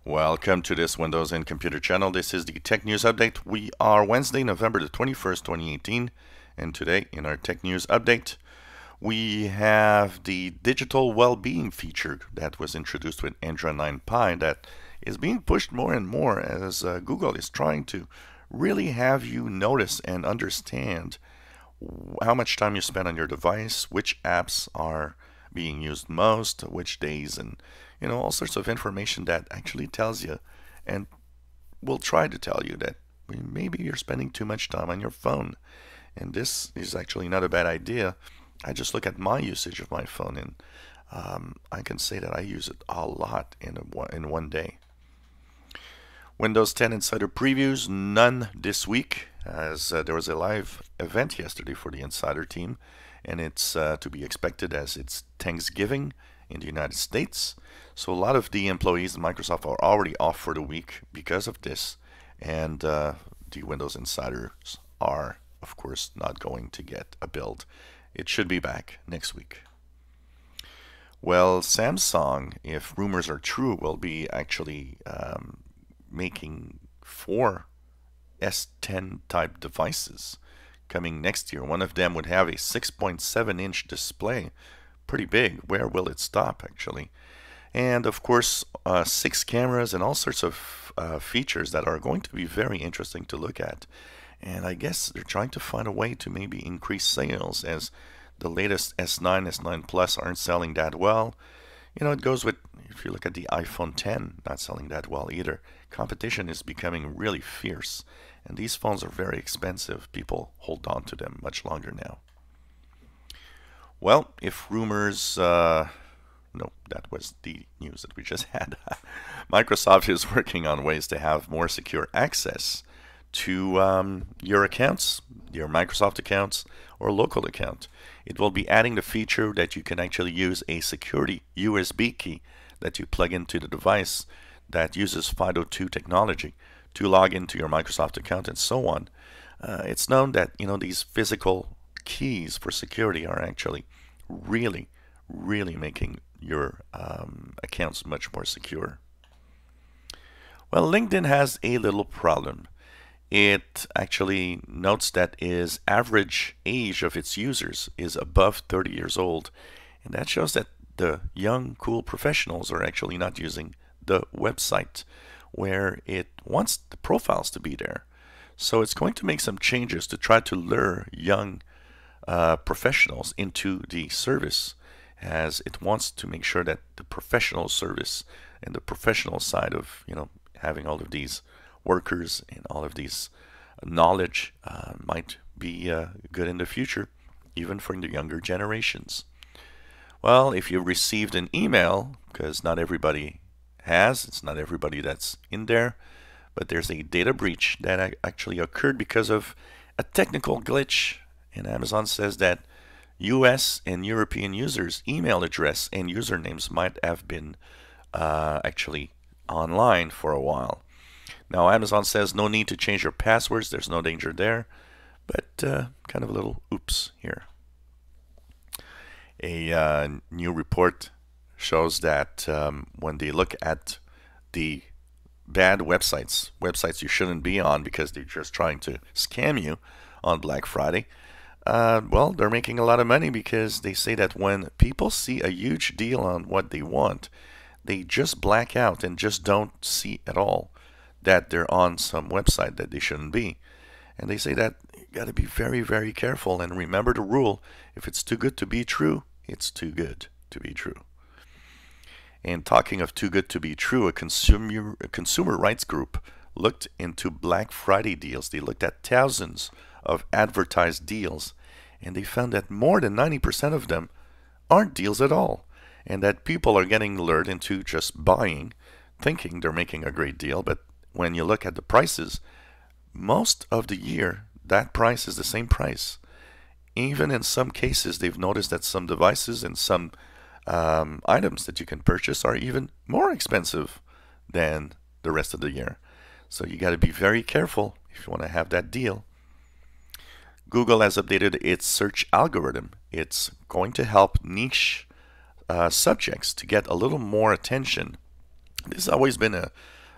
Welcome to this Windows and Computer channel. This is the Tech News Update. We are Wednesday, November the 21st, 2018. And today in our Tech News Update, we have the digital well-being feature that was introduced with Android 9 Pie that is being pushed more and more as Google is trying to really have you notice and understand how much time you spend on your device, which apps are being used most, which days, and all sorts of information that actually tells you and will try to tell you that maybe you're spending too much time on your phone. And this is actually not a bad idea. I just look at my usage of my phone and I can say that I use it a lot in one day. Windows 10 Insider previews, none this week, as there was a live event yesterday for the Insider team, and it's to be expected as it's Thanksgiving in the United States. So a lot of the employees in Microsoft are already off for the week because of this, and the Windows Insiders are, of course, not going to get a build. It should be back next week. Well, Samsung, if rumors are true, will be actually making 4 S10 type devices coming next year. One of them would have a 6.7-inch display, pretty big. Where will it stop, actually? And of course, 6 cameras and all sorts of features that are going to be very interesting to look at. And I guess they're trying to find a way to maybe increase sales, as the latest S9, S9 Plus aren't selling that well. It goes with, if you look at the iPhone 10, not selling that well either. Competition is becoming really fierce, and these phones are very expensive. People hold on to them much longer now. Well, if rumors, no, that was the news that we just had. Microsoft is working on ways to have more secure access to your accounts, your Microsoft accounts, or local account. It will be adding the feature that you can actually use a security USB key that you plug into the device that uses 502 technology to log into your Microsoft account and so on. It's known that these physical keys for security are actually really making your accounts much more secure. Well, LinkedIn has a little problem. It actually notes that its average age of its users is above 30 years old, and that shows that the young, cool professionals are actually not using the website where it wants the profiles to be there. So it's going to make some changes to try to lure young professionals into the service, as it wants to make sure that the professional service and the professional side of having all of these workers and all of these knowledge might be good in the future, even for the younger generations. Well, if you received an email, because not everybody has, it's not everybody that's in there, but there's a data breach that actually occurred because of a technical glitch, and Amazon says that US and European users' email address and usernames might have been actually online for a while. Now, Amazon says no need to change your passwords. There's no danger there, but kind of a little oops here. A new report shows that when they look at the bad websites you shouldn't be on because they're just trying to scam you on Black Friday, well, they're making a lot of money, because they say that when people see a huge deal on what they want, they just black out and just don't see at all that they're on some website that they shouldn't be. And they say that you got to be very careful and remember the rule: if it's too good to be true, it's too good to be true. And talking of too good to be true, a consumer rights group looked into Black Friday deals. They looked at thousands of advertised deals, and they found that more than 90% of them aren't deals at all, and that people are getting lured into just buying, thinking they're making a great deal. But when you look at the prices, most of the year that price is the same price. Even in some cases, they've noticed that some devices and some items that you can purchase are even more expensive than the rest of the year. So you got to be very careful if you want to have that deal. Google has updated its search algorithm. It's going to help niche subjects to get a little more attention. This has always been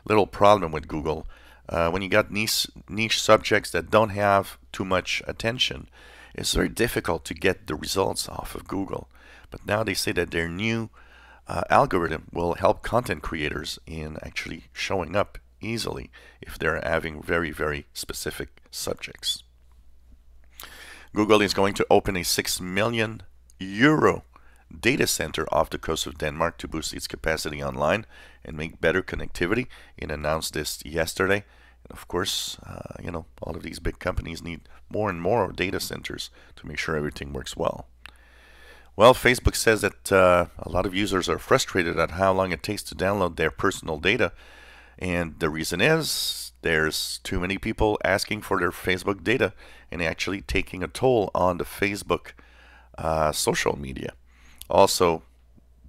little problem with Google. When you got niche subjects that don't have too much attention, it's very difficult to get the results off of Google. But now they say that their new algorithm will help content creators in actually showing up easily if they're having very, very specific subjects. Google is going to open a €6 million data center off the coast of Denmark to boost its capacity online and make better connectivity. It announced this yesterday. And of course, all of these big companies need more and more data centers to make sure everything works well. Well, Facebook says that a lot of users are frustrated at how long it takes to download their personal data. And the reason is there's too many people asking for their Facebook data and actually taking a toll on the Facebook social media. Also,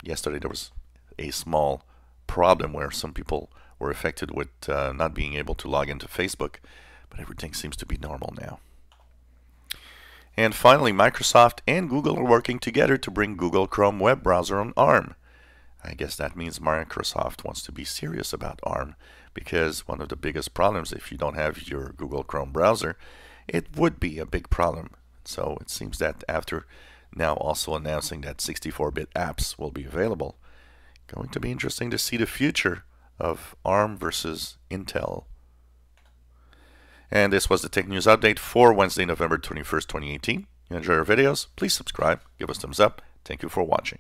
yesterday there was a small problem where some people were affected with not being able to log into Facebook, but everything seems to be normal now. And finally, Microsoft and Google are working together to bring Google Chrome web browser on ARM. I guess that means Microsoft wants to be serious about ARM, because one of the biggest problems if you don't have your Google Chrome browser, it would be a big problem. So it seems that after now also announcing that 64-bit apps will be available, going to be interesting to see the future of ARM versus Intel. And this was the Tech News Update for Wednesday, November 21st, 2018. You enjoy our videos? Please subscribe, give us thumbs up. Thank you for watching.